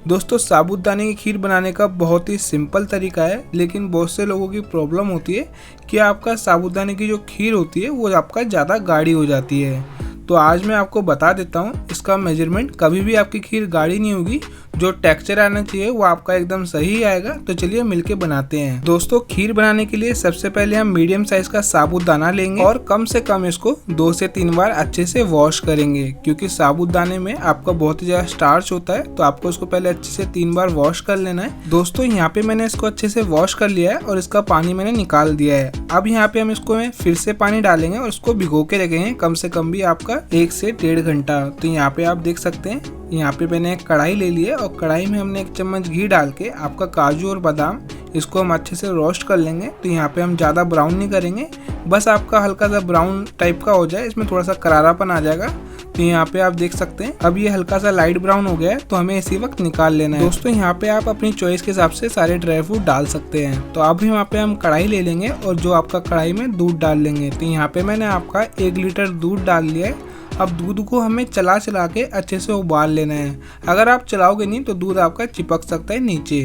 दोस्तों, साबूदाने की खीर बनाने का बहुत ही सिंपल तरीका है, लेकिन बहुत से लोगों की प्रॉब्लम होती है कि आपका साबूदाने की जो खीर होती है वो आपका ज़्यादा गाढ़ी हो जाती है। तो आज मैं आपको बता देता हूँ इसका मेजरमेंट, कभी भी आपकी खीर गाढ़ी नहीं होगी। जो टेक्सचर आना चाहिए वो आपका एकदम सही आएगा। तो चलिए मिलके बनाते हैं। दोस्तों, खीर बनाने के लिए सबसे पहले हम मीडियम साइज का साबूदाना लेंगे और कम से कम इसको 2 से 3 बार अच्छे से वॉश करेंगे, क्योंकि साबूदाने में आपका बहुत ही ज्यादा स्टार्च होता है। तो आपको इसको पहले अच्छे से 3 बार वॉश कर लेना है। दोस्तों, यहाँ पे मैंने इसको अच्छे से वॉश कर लिया है और इसका पानी मैंने निकाल दिया है। अब यहाँ पे हम इसको फिर से पानी डालेंगे और इसको भिगो के रखेंगे कम से कम भी आपका 1 से 1.5 घंटा। तो यहाँ पे आप देख सकते हैं, यहाँ पे मैंने एक कढ़ाई ले ली है और कढ़ाई में हमने 1 चम्मच घी डाल के आपका काजू और बादाम इसको हम अच्छे से रोस्ट कर लेंगे। तो यहाँ पे हम ज़्यादा ब्राउन नहीं करेंगे, बस आपका हल्का सा ब्राउन टाइप का हो जाए, इसमें थोड़ा सा करारापन आ जाएगा। तो यहाँ पे आप देख सकते हैं अब ये हल्का सा लाइट ब्राउन हो गया है, तो हमें इसी वक्त निकाल लेना है। दोस्तों, यहाँ पे आप अपनी चॉइस के हिसाब से सारे ड्राई फ्रूट डाल सकते हैं। तो अब यहाँ पे हम कढ़ाई ले लेंगे और जो आपका कढ़ाई में दूध डाल लेंगे। तो यहाँ पे मैंने आपका 1 लीटर दूध डाल लिया है। अब दूध को हमें चला चला के अच्छे से उबाल लेना है। अगर आप चलाओगे नहीं तो दूध आपका चिपक सकता है नीचे।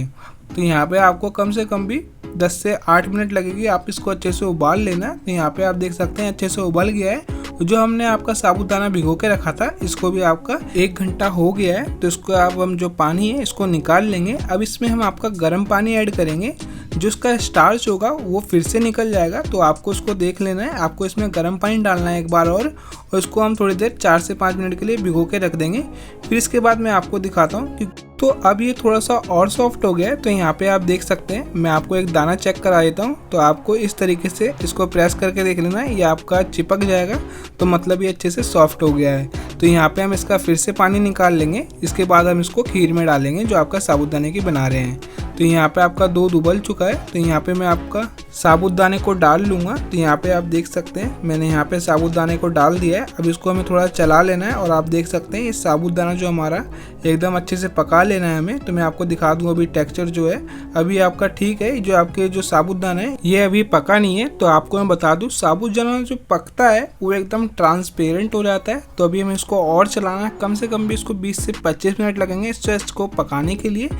तो यहाँ पे आपको कम से कम भी 10 से 8 मिनट लगेगी, आप इसको अच्छे से उबाल लेना। तो यहाँ पे आप देख सकते हैं अच्छे से उबल गया है। जो हमने आपका साबूदाना भिगो के रखा था इसको भी आपका 1 घंटा हो गया है। तो इसको अब हम जो पानी है इसको निकाल लेंगे। अब इसमें हम आपका गर्म पानी ऐड करेंगे, जो इसका स्टार्च होगा वो फिर से निकल जाएगा। तो आपको उसको देख लेना है, आपको इसमें गर्म पानी डालना है एक बार और इसको हम थोड़ी देर 4 से 5 मिनट के लिए भिगो के रख देंगे। फिर इसके बाद मैं आपको दिखाता हूँ कि तो अब ये थोड़ा सा और सॉफ्ट हो गया है। तो यहाँ पे आप देख सकते हैं, मैं आपको एक दाना चेक करा देता हूँ। तो आपको इस तरीके से इसको प्रेस करके देख लेना है, ये आपका चिपक जाएगा, तो मतलब ये अच्छे से सॉफ्ट हो गया है। तो यहाँ पे हम इसका फिर से पानी निकाल लेंगे। इसके बाद हम इसको खीर में डालेंगे जो आपका साबूदाने की बना रहे हैं। तो यहाँ पे आपका दूध उबल चुका है। तो यहाँ पे मैं आपका साबूदाने को डाल लूँगा। तो यहाँ पे आप देख सकते हैं मैंने यहाँ पे साबूदाने को डाल दिया है। अब इसको हमें थोड़ा चला लेना है और आप देख सकते हैं ये साबूदाना जो हमारा एकदम अच्छे से पका लेना है हमें। तो मैं आपको दिखा दूँ अभी टेक्सचर जो है अभी आपका ठीक है। जो आपके जो साबूदाना है ये अभी पका नहीं है। तो आपको मैं बता दूँ साबूदाना जो पकता है वो एकदम ट्रांसपेरेंट हो जाता है। तो अभी हमें इसको और चलाना है, कम से कम भी इसको 20 से 25 मिनट लगेंगे इसको पकाने के लिए।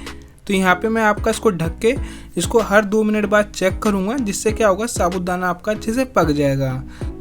तो यहाँ पे मैं आपका इसको ढक के इसको हर 2 मिनट बाद चेक करूँगा, जिससे क्या होगा साबूदाना आपका अच्छे से पक जाएगा।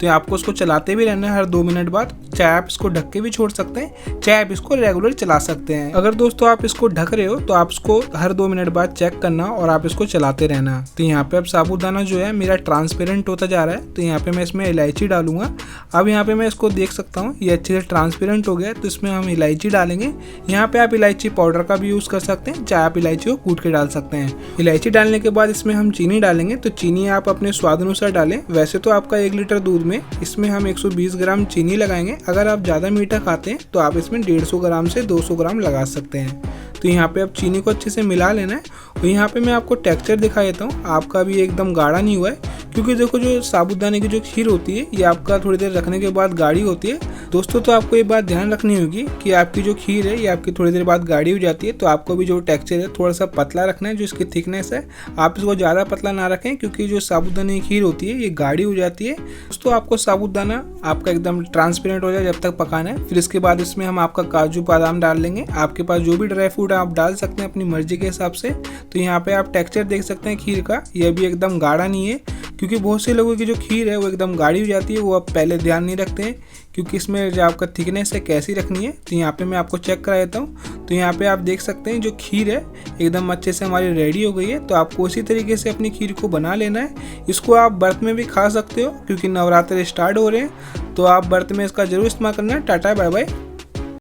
तो आपको इसको चलाते भी रहना है हर 2 मिनट बाद। चाहे आप इसको ढक के भी छोड़ सकते हैं, चाहे आप इसको रेगुलर चला सकते हैं। अगर दोस्तों आप इसको ढक रहे हो तो आप इसको हर 2 मिनट बाद चेक करना और आप इसको चलाते रहना। तो यहाँ पे अब साबूदाना जो है मेरा ट्रांसपेरेंट होता जा रहा है। तो यहाँ पे मैं इसमें इलायची डालूंगा। अब यहाँ पे मैं इसको देख सकता हूँ ये अच्छे से ट्रांसपेरेंट हो गया है। तो इसमें हम इलायची डालेंगे। यहाँ पे आप इलायची पाउडर का भी यूज़ कर सकते हैं, चाहे आप इलायची को कूट के डाल सकते हैं। इलायची डालने के बाद इसमें हम चीनी डालेंगे। तो चीनी आप अपने स्वाद अनुसार डालें। वैसे तो आपका 1 लीटर दूध में इसमें हम 120 ग्राम चीनी लगाएंगे। अगर आप ज़्यादा मीठा खाते हैं तो आप इसमें 150 ग्राम से 200 ग्राम लगा सकते हैं। तो यहाँ पे अब चीनी को अच्छे से मिला लेना है। और यहाँ पे मैं आपको टेक्सचर दिखा देता हूँ, आपका भी एकदम गाढ़ा नहीं हुआ है, क्योंकि देखो जो साबूदाने की जो खीर होती है ये आपका थोड़ी देर रखने के बाद गाढ़ी होती है। दोस्तों, तो आपको ये बात ध्यान रखनी होगी कि आपकी जो खीर है ये आपकी थोड़ी देर बाद गाढ़ी हो जाती है। तो आपको भी जो टेक्सचर है थोड़ा सा पतला रखना है, जो इसकी थिकनेस है आप इसको ज़्यादा पतला ना रखें, क्योंकि जो साबूदाने की खीर होती है ये गाढ़ी हो जाती है। दोस्तों, आपको साबूदाना आपका एकदम ट्रांसपेरेंट हो जाए जब तक पकाना है। फिर इसके बाद इसमें हम आपका काजू बादाम डाल लेंगे। आपके पास जो भी ड्राई फ्रूट आप डाल सकते हैं अपनी मर्जी के हिसाब से। तो यहाँ पे आप टेक्सचर देख सकते हैं खीर का, ये भी एकदम गाढ़ा नहीं है, क्योंकि बहुत से लोगों की जो खीर है वो एकदम गाढ़ी हो जाती है, वो आप पहले ध्यान नहीं रखते हैं क्योंकि इसमें जो आपका थिकनेस है कैसी रखनी है। तो यहाँ पे मैं आपको चेक करा देता हूँ। तो यहाँ पे आप देख सकते हैं जो खीर है एकदम अच्छे से हमारी रेडी हो गई है। तो आपको उसी तरीके से अपनी खीर को बना लेना है। इसको आप व्रत में भी खा सकते हो, क्योंकि नवरात्र स्टार्ट हो रहे हैं। तो आप व्रत में इसका जरूर इस्तेमाल करना है। Tata bye bye.